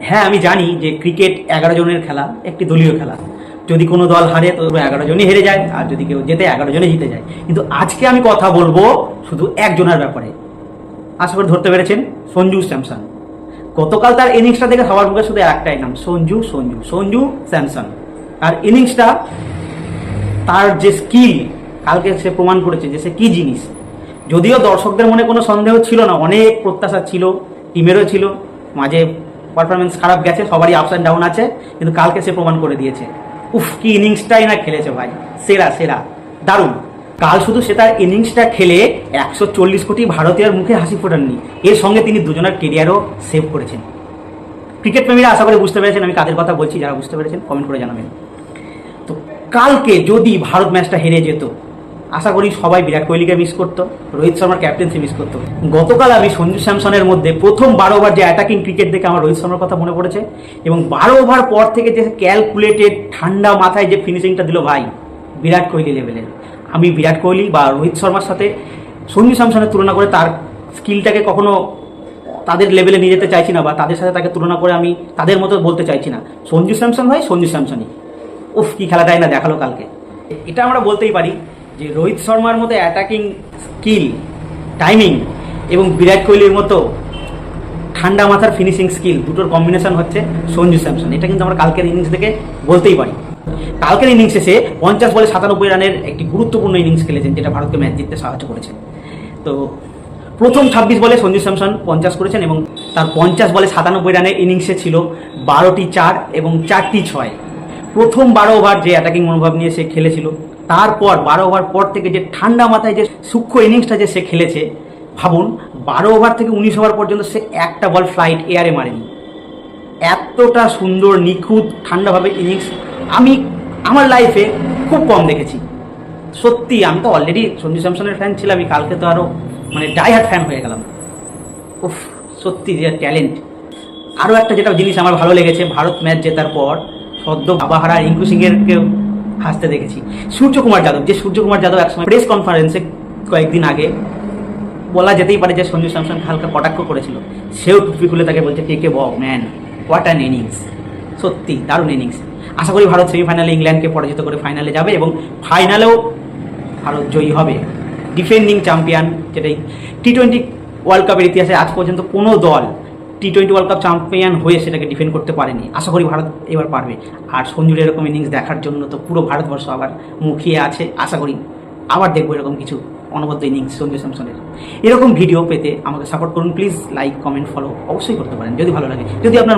হ্যাঁ, আমি জানি যে ক্রিকেট 11 জনের খেলা, একটি দলীয় খেলা। যদি কোনো দল হারে তো 11 জনই হেরে যায়, আর যদি কেউ জেতে 11 জনই জিতে যায়। কিন্তু আজকে আমি কথা বলবো শুধু একজনের ব্যাপারে। আশা করি ধরতে পেরেছেন, সঞ্জু স্যামসন। গতকাল তার ইনিংসটা দেখে সবার মুখে শুধু একটাই নাম, সঞ্জু সঞ্জু সঞ্জু স্যামসন। আর ইনিংসটা, তার যে স্কিল, কালকে সে প্রমাণ করেছে যে সে কি জিনিস। যদিও দর্শকদের মনে কোনো সন্দেহ ছিল না, অনেক প্রত্যাশা ছিল, টিমেরও ছিল, মাঝে পারফরমেন্স খারাপ গেছে, সবারই আপস অ্যান্ড ডাউন আছে, কিন্তু কালকে সে প্রমাণ করে দিয়েছে। উফ, কি ইনিংসটাই না খেলেছে ভাই, সেরা সেরা, দারুণ। কাল শুধু সে তার ইনিংসটা খেলে 140 কোটি ভারতীয়র মুখে হাসি ফোটাননি, এর সঙ্গে তিনি দুজনের কেরিয়ারও সেভ করেছেন। ক্রিকেট প্রেমীরা আশা করে বুঝতে পেরেছেন আমি কাদের কথা বলছি। যারা বুঝতে পেরেছেন কমেন্ট করে জানাবেন। তো কালকে যদি ভারত ম্যাচটা হেরে যেত, আশা করি সবাই বিরাট কোহলিকে মিস করতো, রোহিত শর্মার ক্যাপ্টেন্সি মিস করতো। গতকাল আমি সঞ্জু স্যামসনের মধ্যে প্রথম 12 ওভার যে অ্যাটাকিং ক্রিকেট দেখে আমার রোহিত শর্মার কথা মনে পড়েছে। এবং 12 ওভার পর থেকে যে ক্যালকুলেটেড ঠান্ডা মাথায় যে ফিনিশিংটা দিল ভাই, বিরাট কোহলি লেভেলের। আমি বিরাট কোহলি বা রোহিত শর্মার সাথে সঞ্জু স্যামসনের তুলনা করে তার স্কিলটাকে কখনো তাদের লেভেলে নিয়ে যেতে চাইছি না, বা তাদের সাথে তাকে তুলনা করে আমি তাদের মতো বলতে চাইছি না। সঞ্জু স্যামসন ভাই সঞ্জু স্যামসনই। উফ, কি খেলাটাই না দেখালো কালকে। এটা আমরা বলতেই পারি যে রোহিত শর্মার মতো অ্যাটাকিং স্কিল, টাইমিং এবং বিরাট কোহলির মতো ঠান্ডা মাথার ফিনিশিং স্কিল, দুটোর কম্বিনেশন হচ্ছে সঞ্জু স্যামসন। এটা কিন্তু আমরা কালকের ইনিংস থেকে বলতেই পারি। কালকের ইনিংসে সে 50 বলে 97 রানের একটি গুরুত্বপূর্ণ ইনিংস খেলেছেন, যেটা ভারতকে ম্যাচ জিততে সাহায্য করেছে। তো প্রথম 26 বলে সঞ্জু স্যামসন 50 করেছেন, এবং তার 50 বলে 97 রানের ইনিংসে ছিল 12টি 4 এবং 4টি 6। প্রথম 12 ওভার যে অ্যাটাকিং মনোভাব নিয়ে সে খেলেছিল, তারপর 12 ওভার পর থেকে যে ঠান্ডা মাথায় যে সূক্ষ্ম ইনিংসটা যে সে খেলেছে, ভাবুন 12 ওভার থেকে 19 ওভার পর্যন্ত সে একটা বল ফ্লাইট এয়ারে মারেনি। এতটা সুন্দর নিখুঁত ঠান্ডাভাবে ইনিংস আমি আমার লাইফে খুব কম দেখেছি। সত্যি, আমি তো অলরেডি সঞ্জু স্যামসনের ফ্যান ছিলাম, আমি কালকে তো আরও মানে ডাইহার্ট ফ্যান হয়ে গেলাম। উফ, সত্যি যে ট্যালেন্ট। আরও একটা যেটা জিনিস আমার ভালো লেগেছে, ভারত ম্যাচ জেতার পর সদ্য বাবাহারা রিঙ্কু সিংয়েরকেও হাসতে দেখেছি। সূর্যকুমার যাদব একসময় প্রেস কনফারেন্সে কয়েকদিন আগে বলা যেতেই পারে যে সঞ্জু স্যামসন হালকা কটাক্ষ করেছিল, সেও টুপি খুলে তাকে বলছে take a bow man, what an innings. সত্যি দারুণ ইনিংস। আশা করি ভারত সেমিফাইনালে ইংল্যান্ডকে পরাজিত করে ফাইনালে যাবে, এবং ফাইনালেও ভারত জয়ী হবে। ডিফেন্ডিং চ্যাম্পিয়ন, যেটাই টি-20 ওয়ার্ল্ড কাপের ইতিহাসে আজ পর্যন্ত কোনো দল টি-20 ওয়ার্ল্ড কাপ চ্যাম্পিয়ন হয়ে সেটাকে ডিফেন্ড করতে পারেনি। আশা করি ভারত এবার পারবে। আর সঞ্জুর এরকম ইনিংস দেখার জন্য তো পুরো ভারতবর্ষ আবার মুখিয়ে আছে। আশা করি আবার দেখবো এরকম কিছু অনবদ্য ইনিংস সঞ্জু স্যামসনের। এরকম ভিডিও পেতে আমাকে সাপোর্ট করুন প্লিজ। লাইক, কমেন্ট, ফলো অবশ্যই করতে পারেন যদি ভালো লাগে। যদি আপনার